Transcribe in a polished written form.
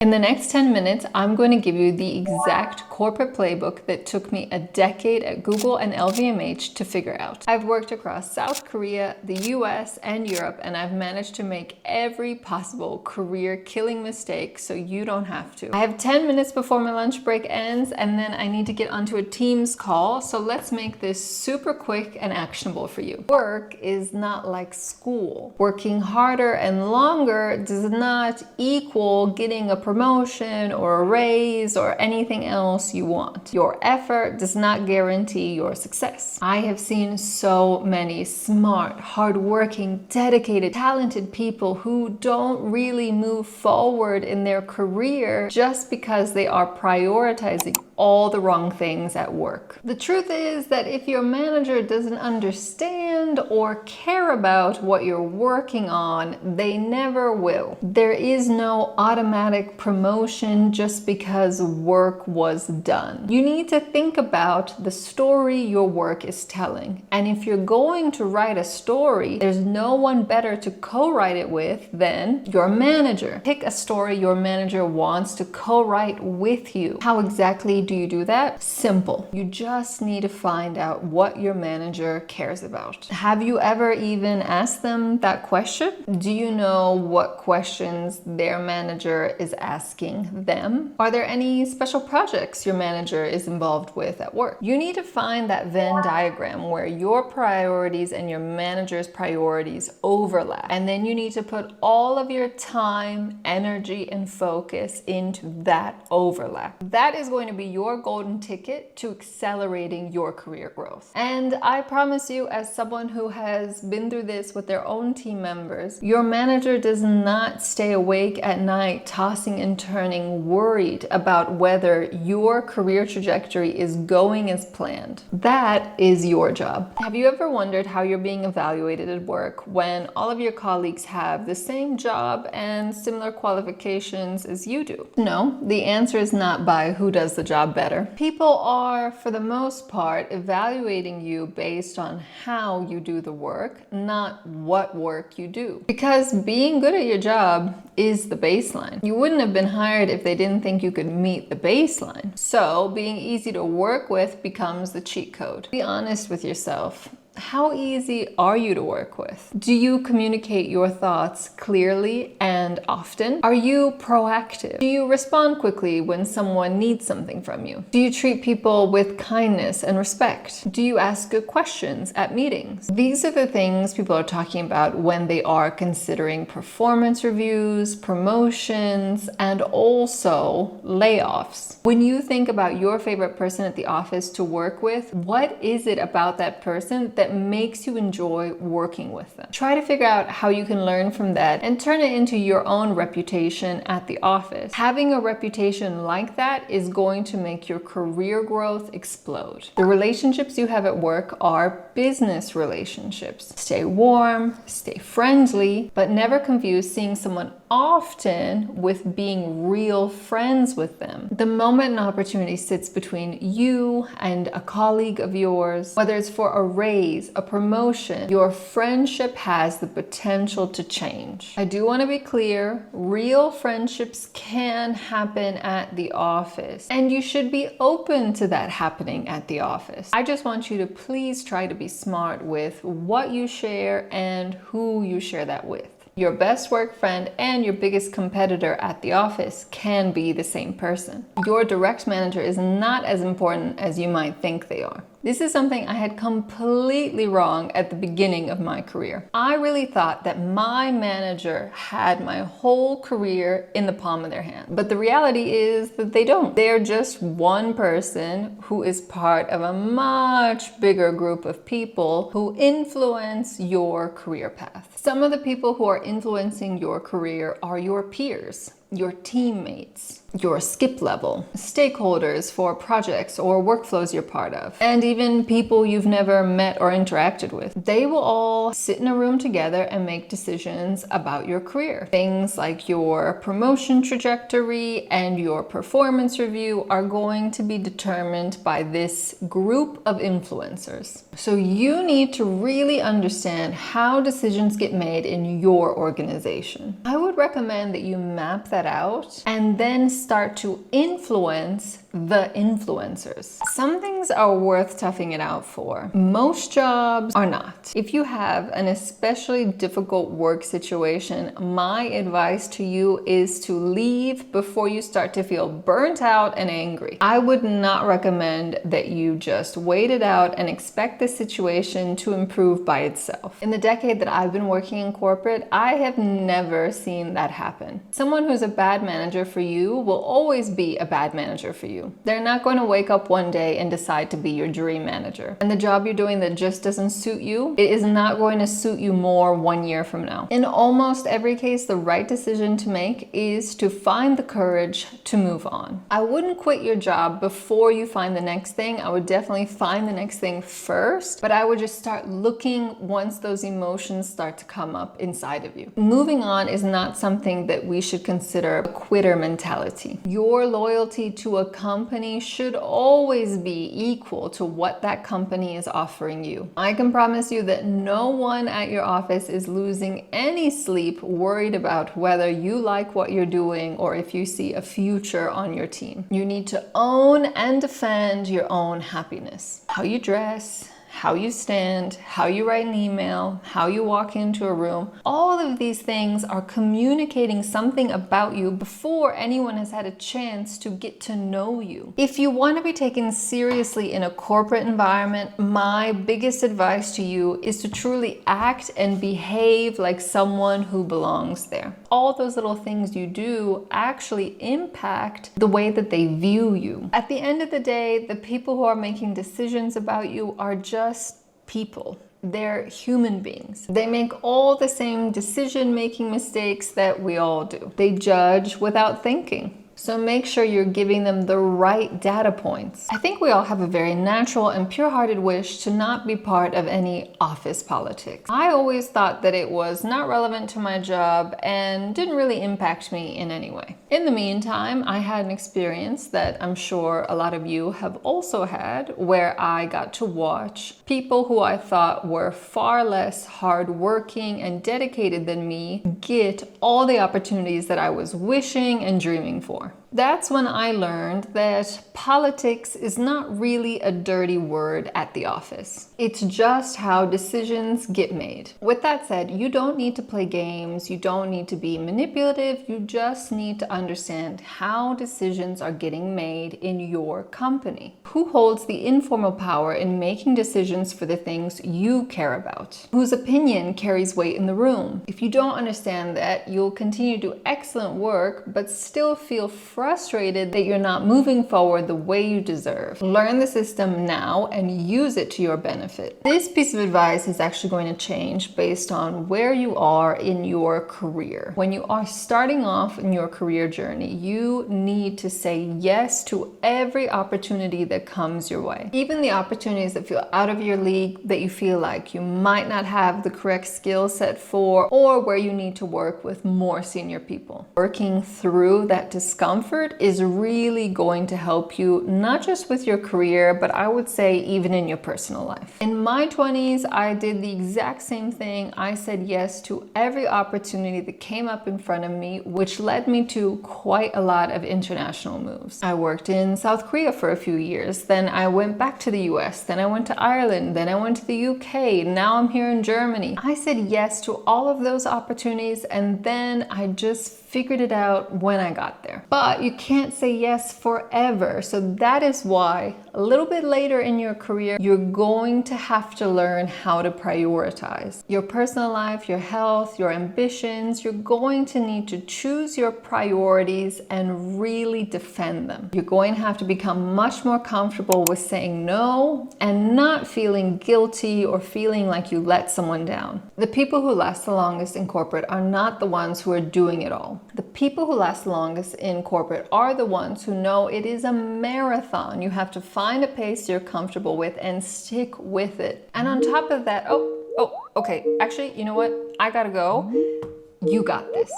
In the next 10 minutes, I'm going to give you the exact corporate playbook that took me a decade at Google and LVMH to figure out. I've worked across South Korea, the US, and Europe, and I've managed to make every possible career-killing mistake so you don't have to. I have 10 minutes before my lunch break ends, and then I need to get onto a Teams call, so let's make this super quick and actionable for you. Work is not like school. Working harder and longer does not equal getting a promotion or a raise or anything else you want. Your effort does not guarantee your success. I have seen so many smart, hardworking, dedicated, talented people who don't really move forward in their career just because they are prioritizing all the wrong things at work. The truth is that if your manager doesn't understand or care about what you're working on, they never will. There is no automatic promotion just because work was done. You need to think about the story your work is telling. And if you're going to write a story, there's no one better to co-write it with than your manager. Pick a story your manager wants to co-write with you. How exactly do you do that? Simple. You just need to find out what your manager cares about. Have you ever even asked them that question? Do you know what questions their manager is asking them? Are there any special projects your manager is involved with at work? You need to find that Venn diagram where your priorities and your manager's priorities overlap. And then you need to put all of your time, energy, and focus into that overlap. That is going to be your golden ticket to accelerating your career growth. And I promise you, as someone who has been through this with their own team members, your manager does not stay awake at night tossing and turning, worried about whether your career trajectory is going as planned. That is your job. Have you ever wondered how you're being evaluated at work when all of your colleagues have the same job and similar qualifications as you do? No, the answer is not by who does the job better. People are, for the most part, evaluating you based on how you do the work, not what work you do. Because being good at your job is the baseline. You wouldn't have been hired if they didn't think you could meet the baseline. So being easy to work with becomes the cheat code. Be honest with yourself. How easy are you to work with? Do you communicate your thoughts clearly and often? Are you proactive? Do you respond quickly when someone needs something from you? Do you treat people with kindness and respect? Do you ask good questions at meetings? These are the things people are talking about when they are considering performance reviews, promotions, and also layoffs. When you think about your favorite person at the office to work with, what is it about that person that makes you enjoy working with them? Try to figure out how you can learn from that and turn it into your own reputation at the office. Having a reputation like that is going to make your career growth explode. The relationships you have at work are business relationships. Stay warm, stay friendly, but never confuse seeing someone often with being real friends with them. The moment an opportunity sits between you and a colleague of yours, whether it's for a raise, a promotion, your friendship has the potential to change. I do want to be clear, real friendships can happen at the office, and you should be open to that happening at the office. I just want you to please try to be smart with what you share and who you share that with. Your best work friend and your biggest competitor at the office can be the same person. Your direct manager is not as important as you might think they are. This is something I had completely wrong at the beginning of my career. I really thought that my manager had my whole career in the palm of their hand. But the reality is that they don't. They're just one person who is part of a much bigger group of people who influence your career path. Some of the people who are influencing your career are your peers, your teammates, your skip level, stakeholders for projects or workflows you're part of, and even people you've never met or interacted with. They will all sit in a room together and make decisions about your career. Things like your promotion trajectory and your performance review are going to be determined by this group of influencers. So you need to really understand how decisions get made in your organization. I would recommend that you map that out and then start to influence the influencers. Some things are worth toughing it out for. Most jobs are not. If you have an especially difficult work situation, my advice to you is to leave before you start to feel burnt out and angry. I would not recommend that you just wait it out and expect the situation to improve by itself. In the decade that I've been working in corporate, I have never seen that happen. Someone who's a bad manager for you will always be a bad manager for you. They're not going to wake up one day and decide to be your dream manager. And the job you're doing that just doesn't suit you, it is not going to suit you more 1 year from now. In almost every case, the right decision to make is to find the courage to move on. I wouldn't quit your job before you find the next thing. I would definitely find the next thing first, but I would just start looking once those emotions start to come up inside of you. Moving on is not something that we should consider a quitter mentality. Your loyalty to a company should always be equal to what that company is offering you. I can promise you that no one at your office is losing any sleep worried about whether you like what you're doing or if you see a future on your team. You need to own and defend your own happiness. How you dress, how you stand, how you write an email, how you walk into a room. All of these things are communicating something about you before anyone has had a chance to get to know you. If you want to be taken seriously in a corporate environment, my biggest advice to you is to truly act and behave like someone who belongs there. All those little things you do actually impact the way that they view you. At the end of the day, the people who are making decisions about you are just people. They're human beings. They make all the same decision-making mistakes that we all do. They judge without thinking. So make sure you're giving them the right data points. I think we all have a very natural and pure-hearted wish to not be part of any office politics. I always thought that it was not relevant to my job and didn't really impact me in any way. In the meantime, I had an experience that I'm sure a lot of you have also had, where I got to watch people who I thought were far less hardworking and dedicated than me get all the opportunities that I was wishing and dreaming for. That's when I learned that politics is not really a dirty word at the office. It's just how decisions get made. With that said, you don't need to play games, you don't need to be manipulative, you just need to understand how decisions are getting made in your company. Who holds the informal power in making decisions for the things you care about? Whose opinion carries weight in the room? If you don't understand that, you'll continue to do excellent work, but still feel frustrated that you're not moving forward the way you deserve. Learn the system now and use it to your benefit. This piece of advice is actually going to change based on where you are in your career. When you are starting off in your career journey, you need to say yes to every opportunity that comes your way. Even the opportunities that feel out of your league, that you feel like you might not have the correct skill set for, or where you need to work with more senior people. Working through that discomfort is really going to help you, not just with your career, but I would say even in your personal life. In my 20s, I did the exact same thing. I said yes to every opportunity that came up in front of me, which led me to quite a lot of international moves. I worked in South Korea for a few years, then I went back to the US, then I went to Ireland, then I went to the UK, now I'm here in Germany. I said yes to all of those opportunities, and then I just figured it out when I got there. But you can't say yes forever. So that is why a little bit later in your career, you're going to have to learn how to prioritize your personal life, your health, your ambitions. You're going to need to choose your priorities and really defend them. You're going to have to become much more comfortable with saying no and not feeling guilty or feeling like you let someone down. The people who last the longest in corporate are not the ones who are doing it all. The people who last longest in corporate are the ones who know it is a marathon. You have to find a pace you're comfortable with and stick with it. And on top of that, okay, actually, you know what? I gotta go. You got this.